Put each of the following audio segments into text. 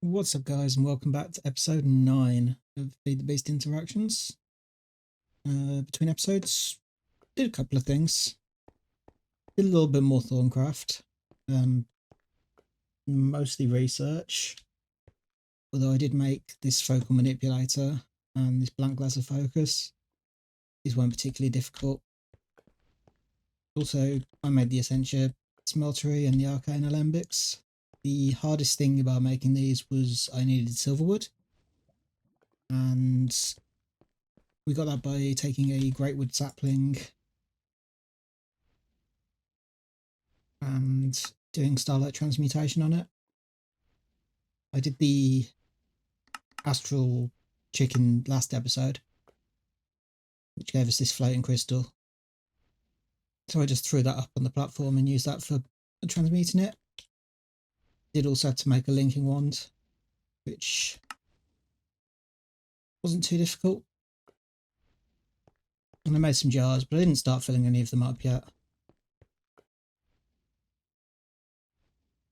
What's up, guys, and welcome back to episode 9 of Feed the Beast Interactions. Between episodes, did a couple of things. Did a little bit more Thaumcraft. Mostly research. Although I did make this focal manipulator and this blank laser focus. These weren't particularly difficult. Also, I made the Essentia Smeltery and the Arcane Alembics. The hardest thing about making these was I needed silverwood. And we got that by taking a greatwood sapling and doing starlight transmutation on it. I did the astral chicken last episode, which gave us this floating crystal. So I just threw that up on the platform and used that for transmuting it. Did also have to make a linking wand, which wasn't too difficult. And I made some jars, but I didn't start filling any of them up yet.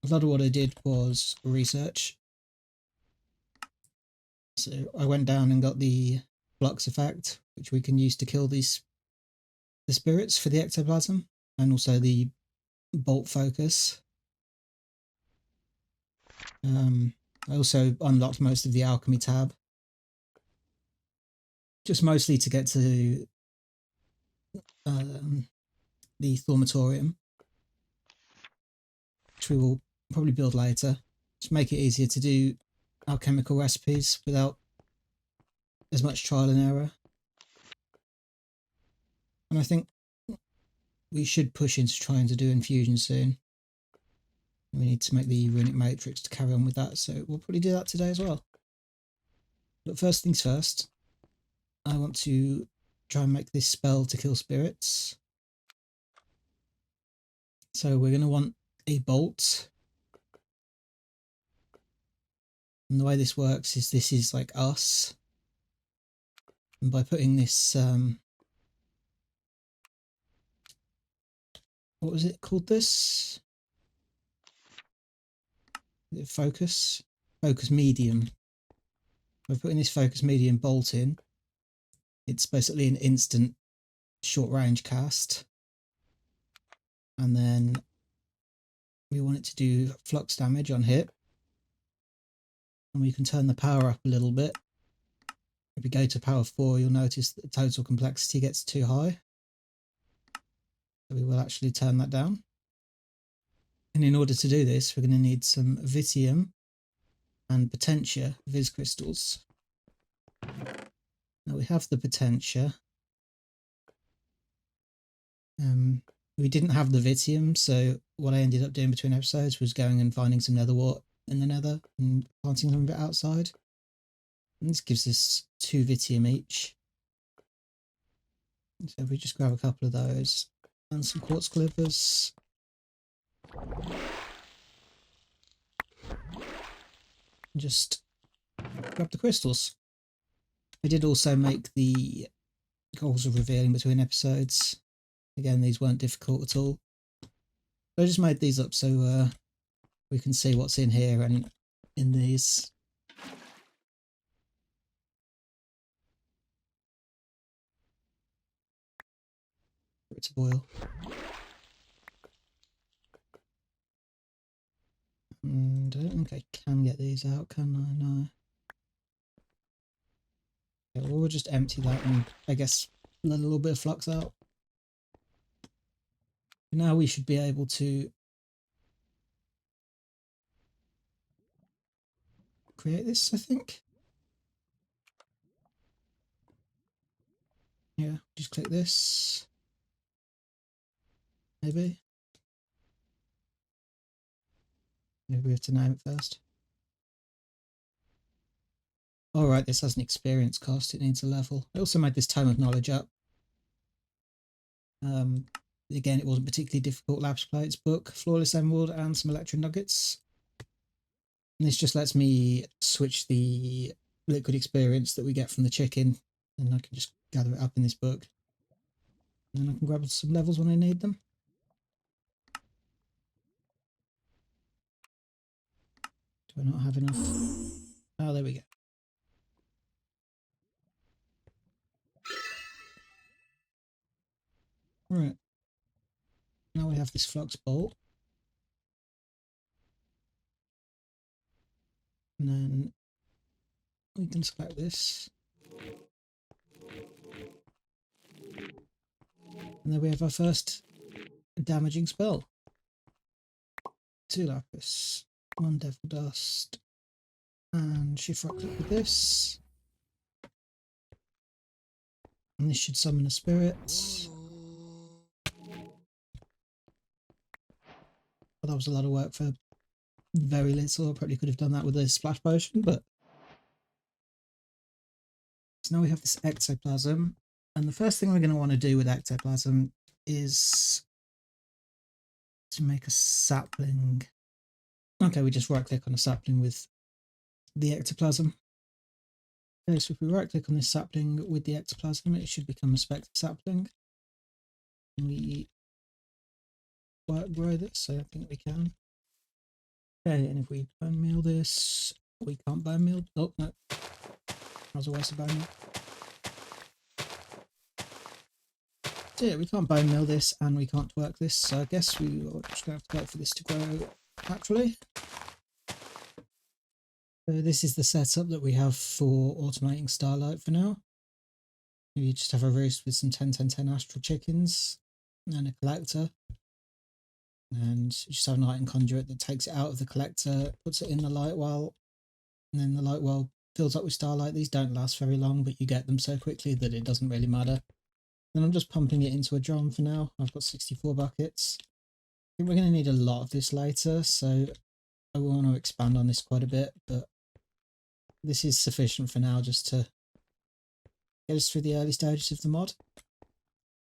A lot of what I did was research. So I went down and got the flux effect, which we can use to kill the spirits for the ectoplasm, and also the bolt focus. I also unlocked most of the alchemy tab, just mostly to get to the thaumatorium, which we will probably build later, to make it easier to do alchemical recipes without as much trial and error. And I think we should push into trying to do infusion soon. We need to make the runic matrix to carry on with that, so we'll probably do that today as well. But first things first, I want to try and make this spell to kill spirits. So we're going to want a bolt. And the way this works is this is like us. And by putting this, what was it called this? Focus medium. By putting this focus medium bolt in, it's basically an instant short range cast. And then we want it to do flux damage on hit. And we can turn the power up a little bit. If we go to power 4, you'll notice that the total complexity gets too high. So we will actually turn that down. And in order to do this, we're going to need some Vitium and Potentia Vis crystals. Now we have the Potentia. We didn't have the Vitium, so what I ended up doing between episodes was going and finding some nether wart in the nether and planting some of it outside. And this gives us 2 Vitium each. So if we just grab a couple of those and some quartz clippers. And just grab the crystals. I did also make the goals of revealing between episodes. Again, these weren't difficult at all. I just made these up so we can see what's in here and in these. For it to boil. And I don't think I can get these out, can I? No. Okay, well, we'll just empty that and I guess let a little bit of flux out. Now we should be able to create this, I think. Yeah, just click this. Maybe. Maybe we have to name it first. Alright, this has an experience cost, it needs a level. I also made this Tome of Knowledge up. Again, it wasn't particularly difficult. Lapis plates, book, flawless emerald, and some electro nuggets. And this just lets me switch the liquid experience that we get from the chicken, and I can just gather it up in this book. And then I can grab some levels when I need them. Do Do I not have enough? Oh, there we go. Right. Now we have this flux bolt. And then we can select this. And then we have our first damaging spell. 2 lapis, 1 devil dust, and shift right click with this. And this should summon a spirit. Well, that was a lot of work for very little. I probably could have done that with a splash potion, but... So now we have this ectoplasm. And the first thing we're going to want to do with ectoplasm is to make a sapling. Okay, we just right click on a sapling with the ectoplasm. Okay, so if we right click on this sapling with the ectoplasm, it should become a Spectre sapling. And we grow this, so I think we can. Okay, and if we bone meal this, we can't bone meal. Oh, no. That was a waste of bone meal. So yeah, we can't bone meal this and we can't work this, so I guess we are just going to have to wait for this to grow naturally. So this is the setup that we have for automating Starlight for now. You just have a roost with some 10-10-10 astral chickens and a collector. And you just have an item conduit that takes it out of the collector, puts it in the light well, and then the light well fills up with Starlight. These don't last very long, but you get them so quickly that it doesn't really matter. And I'm just pumping it into a drum for now. I've got 64 buckets. I think we're going to need a lot of this later, so I want to expand on this quite a bit, but this is sufficient for now just to get us through the early stages of the mod.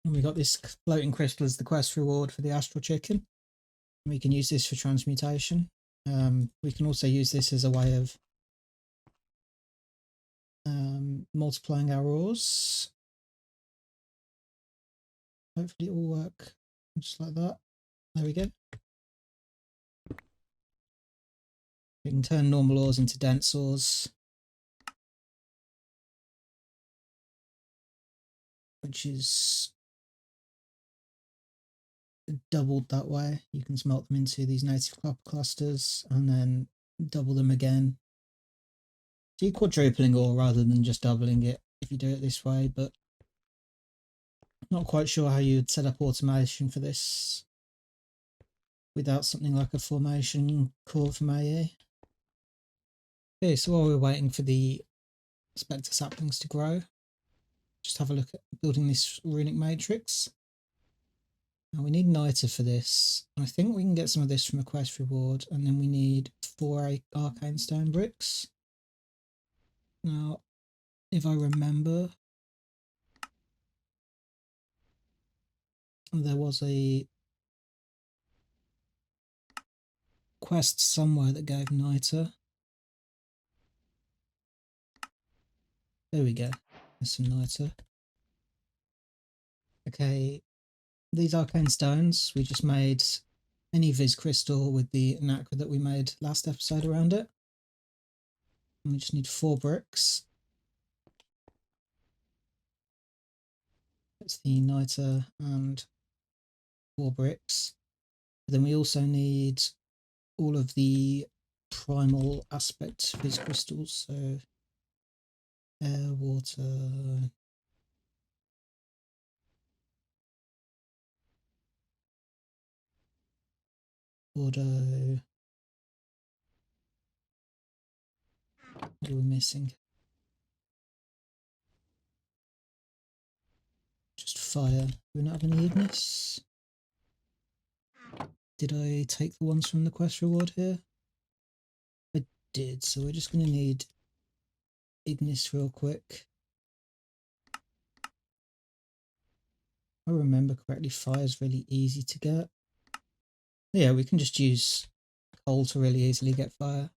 And we got this floating crystal as the quest reward for the astral chicken. We can use this for transmutation. We can also use this as a way of multiplying our ores. Hopefully it will work just like that. There we go. We can turn normal ores into dense ores, which is doubled that way. You can smelt them into these native copper clusters and then double them again. So you're quadrupling ore rather than just doubling it if you do it this way, but not quite sure how you'd set up automation for this without something like a formation core from AE. Okay, so while we're waiting for the Spectre saplings to grow, just have a look at building this runic matrix. Now we need niter for this. I think we can get some of this from a quest reward, and then we need 4 arcane stone bricks. Now, if I remember, there was a quest somewhere that gave niter. There we go. There's some niter. Okay, these arcane stones, we just made any Viz crystal with the nacre that we made last episode around it. And we just need 4 bricks. That's the niter and 4 bricks. But then we also need all of the primal aspect Viz crystals, so air, water, auto. What are we missing? Just fire. Do we not have any ignis? Did I take the ones from the quest reward here? I did, so we're just going to need ignis real quick. If I remember correctly, fire is really easy to get. Yeah, we can just use coal to really easily get fire.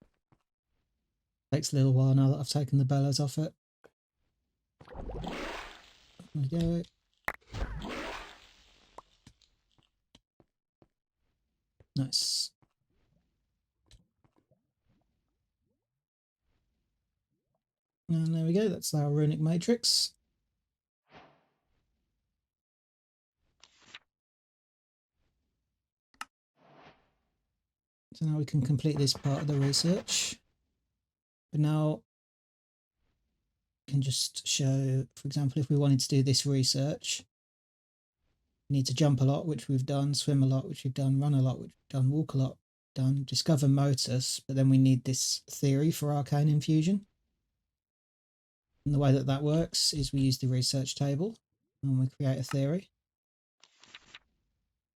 Takes a little while now that I've taken the bellows off it. There we go. Nice. And there we go, that's our runic matrix. So now we can complete this part of the research. But now I can just show, for example, if we wanted to do this research, we need to jump a lot, which we've done, swim a lot, which we've done, run a lot, which we've done, walk a lot, done, discover motus, but then we need this theory for arcane infusion. And the way that that works is we use the research table and we create a theory.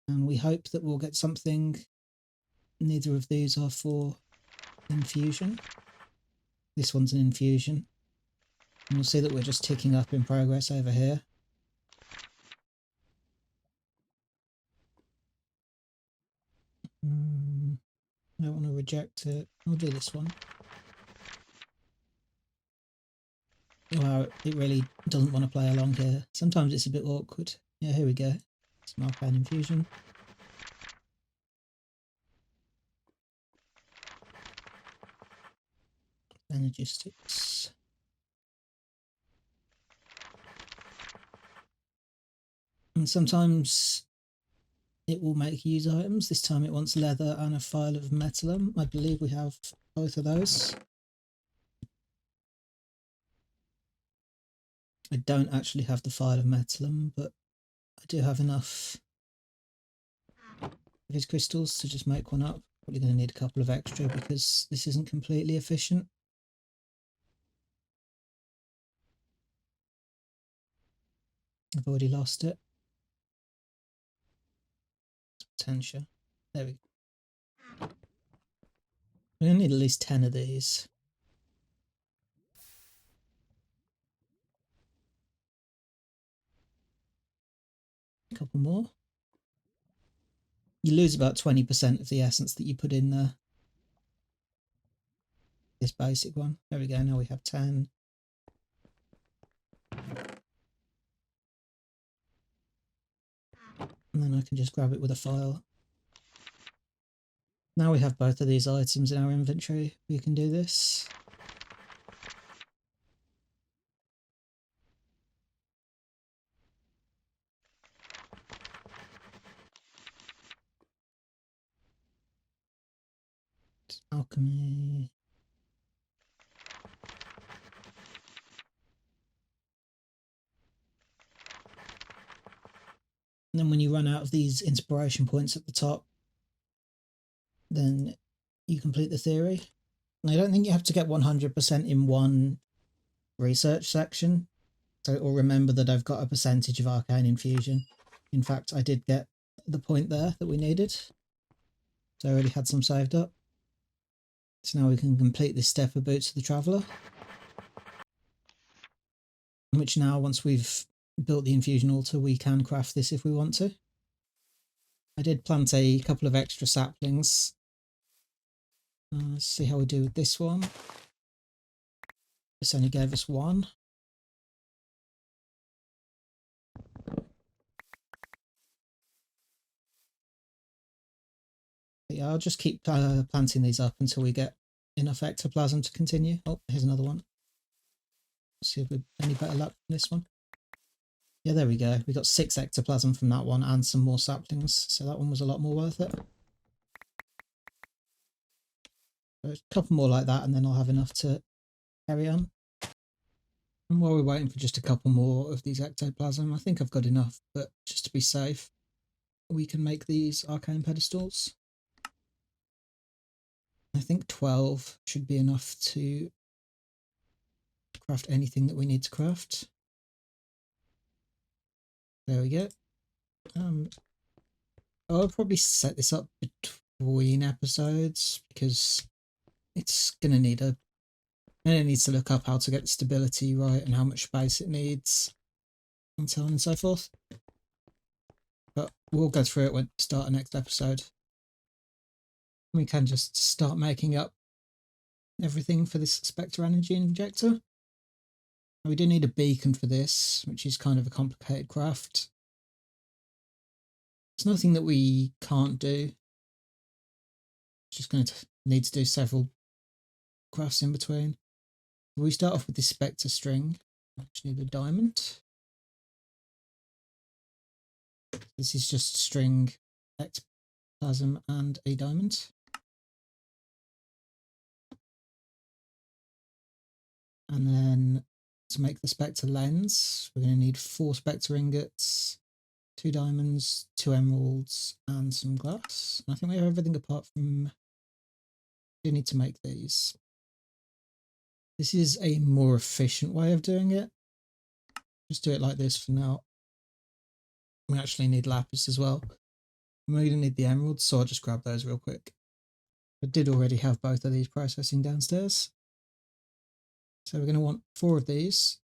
And we hope that we'll get something. Neither of these are for infusion. This one's an infusion. And you'll see that we're just ticking up in progress over here. I don't want to reject it. I'll do this one. Wow, it really doesn't want to play along here. Sometimes it's a bit awkward. Yeah, here we go. Some arcane infusion. And logistics. And sometimes it will make use items. This time it wants leather and a file of metallum. I believe we have both of those. I don't actually have the file of metallum, but I do have enough of his crystals to just make one up. Probably going to need a couple of extra because this isn't completely efficient. I've already lost it. Potential. There we go. We're going to need at least 10 of these. A couple more. You lose about 20% of the essence that you put in there. This basic one. There we go. Now we have 10. And then I can just grab it with a file. Now we have both of these items in our inventory. We can do this. Alchemy. And then when you run out of these inspiration points at the top, then you complete the theory. And I don't think you have to get 100% in one research section. So it'll remember that I've got a percentage of arcane infusion. In fact, I did get the point there that we needed. So I already had some saved up. So now we can complete this step of Boots of the Traveller. Which now, once we've built the infusion altar, we can craft this if we want to. I did plant a couple of extra saplings. Let's see how we do with this one. This only gave us one. But yeah, I'll just keep planting these up until we get enough ectoplasm to continue. Oh, here's another one. Let's see if we've any better luck from this one. Yeah, there we go. We got 6 ectoplasm from that one and some more saplings. So that one was a lot more worth it. So a couple more like that and then I'll have enough to carry on. And while we're waiting for just a couple more of these ectoplasm, I think I've got enough, but just to be safe, we can make these arcane pedestals. I think 12 should be enough to craft anything that we need to craft. There we go. I'll probably set this up between episodes because it's gonna need and it needs to look up how to get the stability right and how much space it needs and so on and so forth. But we'll go through it when we start the next episode. We can just start making up everything for this Spectre energy injector. We do need a beacon for this, which is kind of a complicated craft. It's nothing that we can't do. It's just going to need to do several crafts in between. We start off with this Spectre string. I just need a diamond. This is just string, ectoplasm, and a diamond. And then to make the Spectre lens, we're going to need 4 Spectre ingots, 2 diamonds, 2 emeralds, and some glass. And I think we have everything apart from... We need to make these. This is a more efficient way of doing it. Just do it like this for now. We actually need lapis as well. We're going to need the emeralds, so I'll just grab those real quick. I did already have both of these processing downstairs. So we're going to want 4 of these.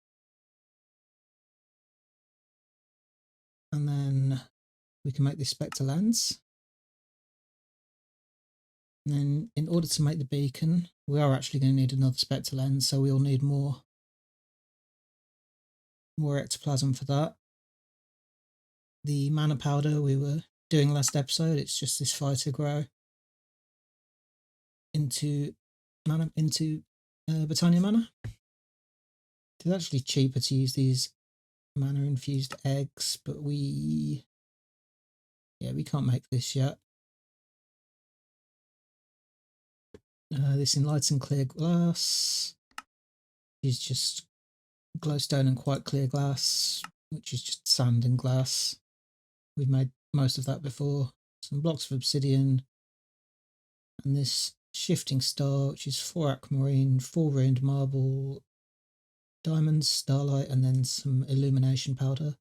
And then we can make this Spectre lens. And then in order to make the beacon, we are actually going to need another Spectre lens, so we'll need more ectoplasm for that. The mana powder we were doing last episode, it's just this fighter grow into Botania mana. It's actually cheaper to use these mana infused eggs, but we can't make this yet. This enlightened clear glass is just glowstone and quite clear glass, which is just sand and glass. We've made most of that before. Some blocks of obsidian, and this shifting star, which is 4 aquamarine, 4 ruined marble, diamonds, starlight, and then some illumination powder,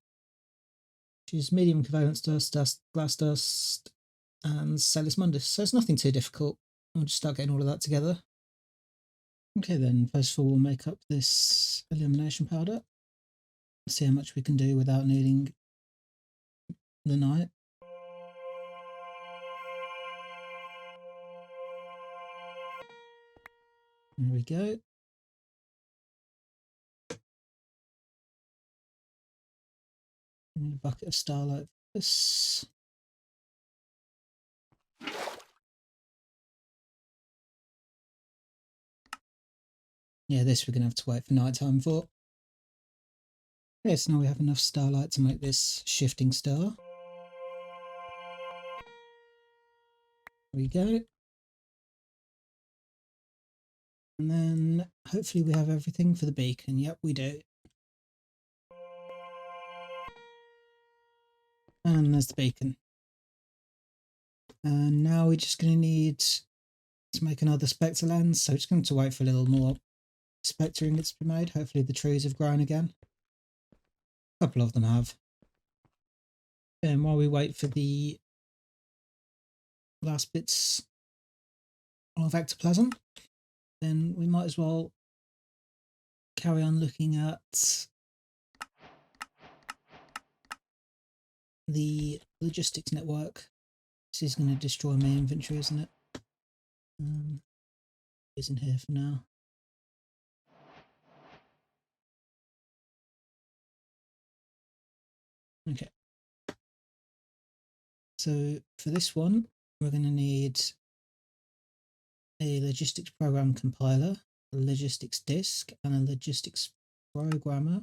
which is medium covalence dust, glass dust, and Celis Mundus. So it's nothing too difficult. We'll just start getting all of that together. Okay then, first of all we'll make up this illumination powder. See how much we can do without needing the night. There we go. And a bucket of starlight for this. Yeah, this we're going to have to wait for night time for. Okay, so now we have enough starlight to make this shifting star. There we go. And then hopefully we have everything for the beacon. Yep, we do. And there's the beacon. And now we're just going to need to make another Spectre lens, so it's going to wait for a little more Spectre ingots to be made. Hopefully the trees have grown again. A couple of them have. And while we wait for the last bits of ectoplasm, then we might as well carry on looking at the logistics network. This is going to destroy my inventory, isn't it? It's in here for now. Okay. So for this one, we're going to need a logistics program compiler, a logistics disk, and a logistics programmer.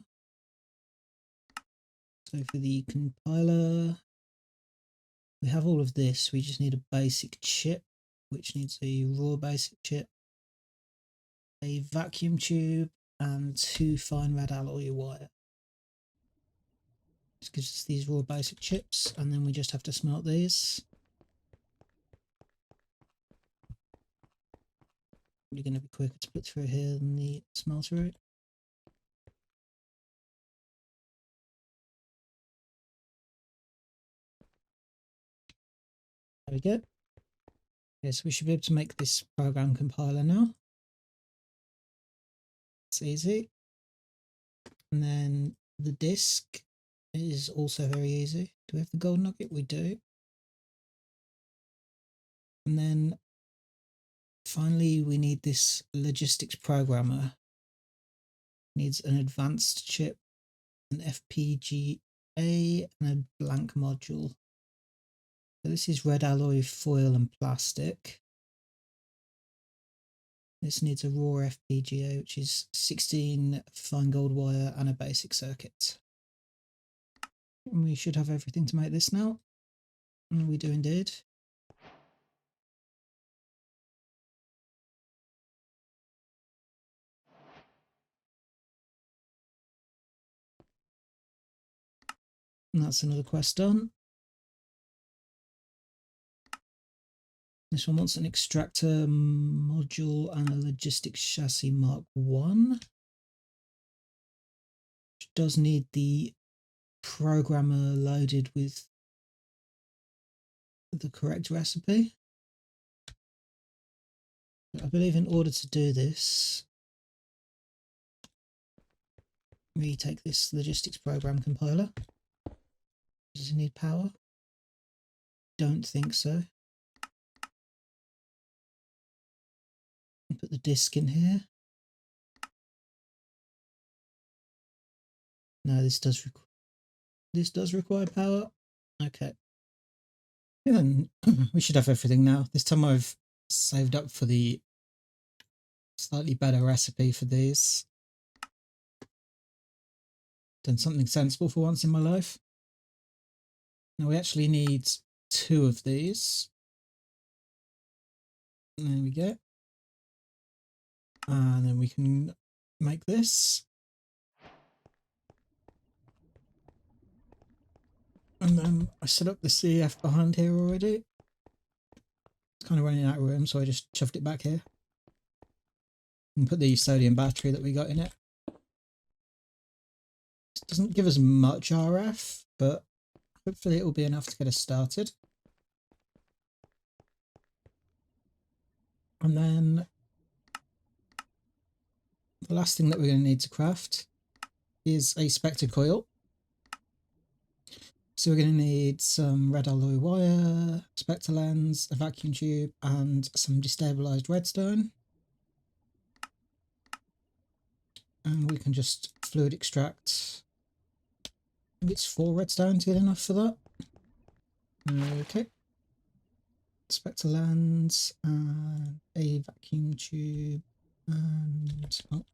So for the compiler, we have all of this. We just need a basic chip, which needs a raw basic chip, a vacuum tube, and 2 fine red alloy wire. This gives us these raw basic chips, and then we just have to smelt these. You're going to be quicker to put through here than the smelter route. There we go. Okay, so we should be able to make this program compiler now. It's easy. And then the disk is also very easy. Do we have the gold nugget? We do. And then finally we need this logistics programmer. Needs an advanced chip, an FPGA, and a blank module. So this is red alloy, foil, and plastic. This needs a raw FPGA, which is 16 fine gold wire and a basic circuit. And we should have everything to make this now. And we do indeed. And that's another quest done. This one wants an extractor module and a logistic chassis Mark 1. Which does need the programmer loaded with the correct recipe. I believe in order to do this, we take this logistics program compiler. Does it need power? Don't think so. Put the disk in here. No, this does require power. Okay. And then we should have everything now. This time I've saved up for the slightly better recipe for these. Done something sensible for once in my life. Now we actually need 2 of these. There we go. And then we can make this. And then I set up the CF behind here already. It's kind of running out of room, so I just shoved it back here. And put the sodium battery that we got in it. It doesn't give us much RF, but hopefully it will be enough to get us started. And then the last thing that we're going to need to craft is a Spectre coil. So we're going to need some red alloy wire, Spectre lens, a vacuum tube, and some destabilized redstone. And we can just fluid extract. I think it's 4 redstone to get enough for that. Okay. Spectre lens and a vacuum tube and oh.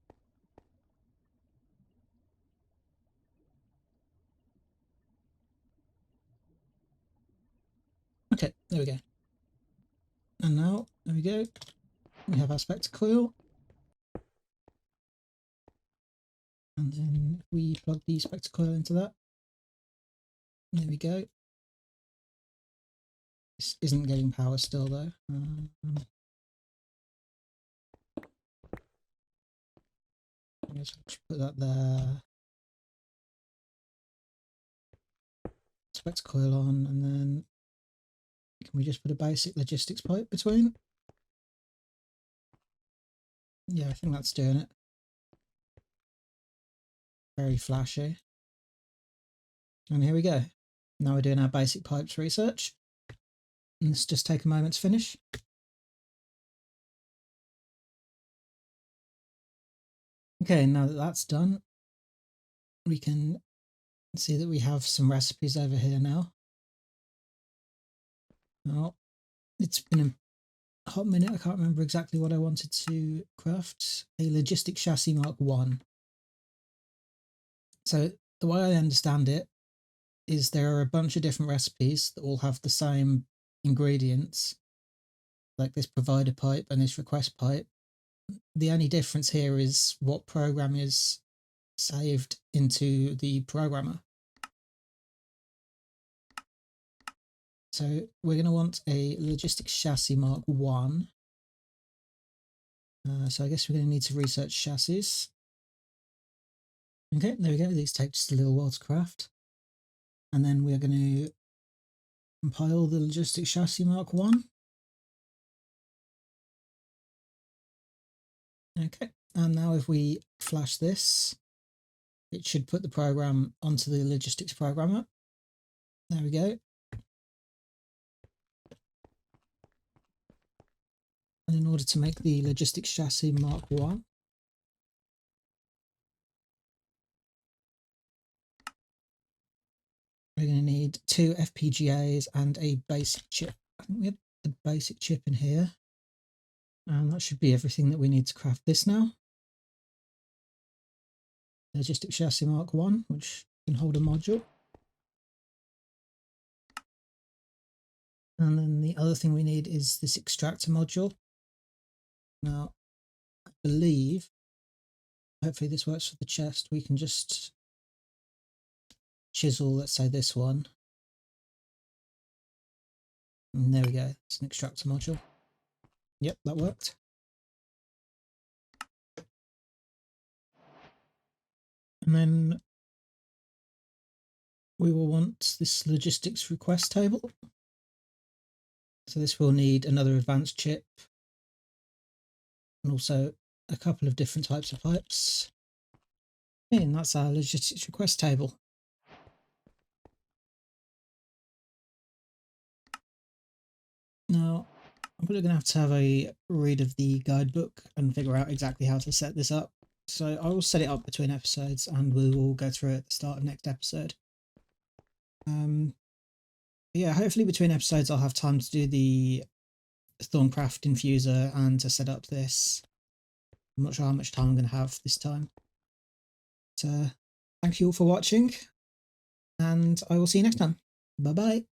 Okay, there we go. And now, there we go. We have our Spectre coil. And then we plug the Spectre coil into that. There we go. This isn't getting power still though. I guess I'll just put that there. Spectre coil on, and then can we just put a basic logistics pipe between? Yeah, I think that's doing it. Very flashy. And here we go. Now we're doing our basic pipes research. And let's just take a moment to finish. Okay, now that that's done, we can see that we have some recipes over here now. Now, it's been a hot minute. I can't remember exactly what I wanted to craft. A logistic chassis Mark 1. So the way I understand it is there are a bunch of different recipes that all have the same ingredients, like this provider pipe and this request pipe. The only difference here is what program is saved into the programmer. So we're going to want a logistics chassis Mark 1. So I guess we're going to need to research chassis. Okay, there we go. These take just a little while to craft. And then we're going to compile the logistics chassis Mark 1. Okay, and now if we flash this, it should put the program onto the logistics programmer. There we go. And in order to make the logistics chassis Mark 1, we're going to need 2 FPGAs and a basic chip. I think we have the basic chip in here. And that should be everything that we need to craft this now. Logistic chassis Mark 1, which can hold a module. And then the other thing we need is this extractor module. Now, I believe, hopefully this works for the chest, we can just chisel, let's say this one. And there we go, it's an extractor module. Yep, that worked. And then we will want this logistics request table. So this will need another advanced chip and also a couple of different types of pipes. And that's our logistics request table. Now, I'm probably going to have a read of the guidebook and figure out exactly how to set this up. So I will set it up between episodes and we will go through it at the start of next episode. Yeah, hopefully between episodes I'll have time to do the Thaumcraft infuser and to set up this. I'm not sure how much time I'm going to have this time. But thank you all for watching, and I will see you next time. Bye bye.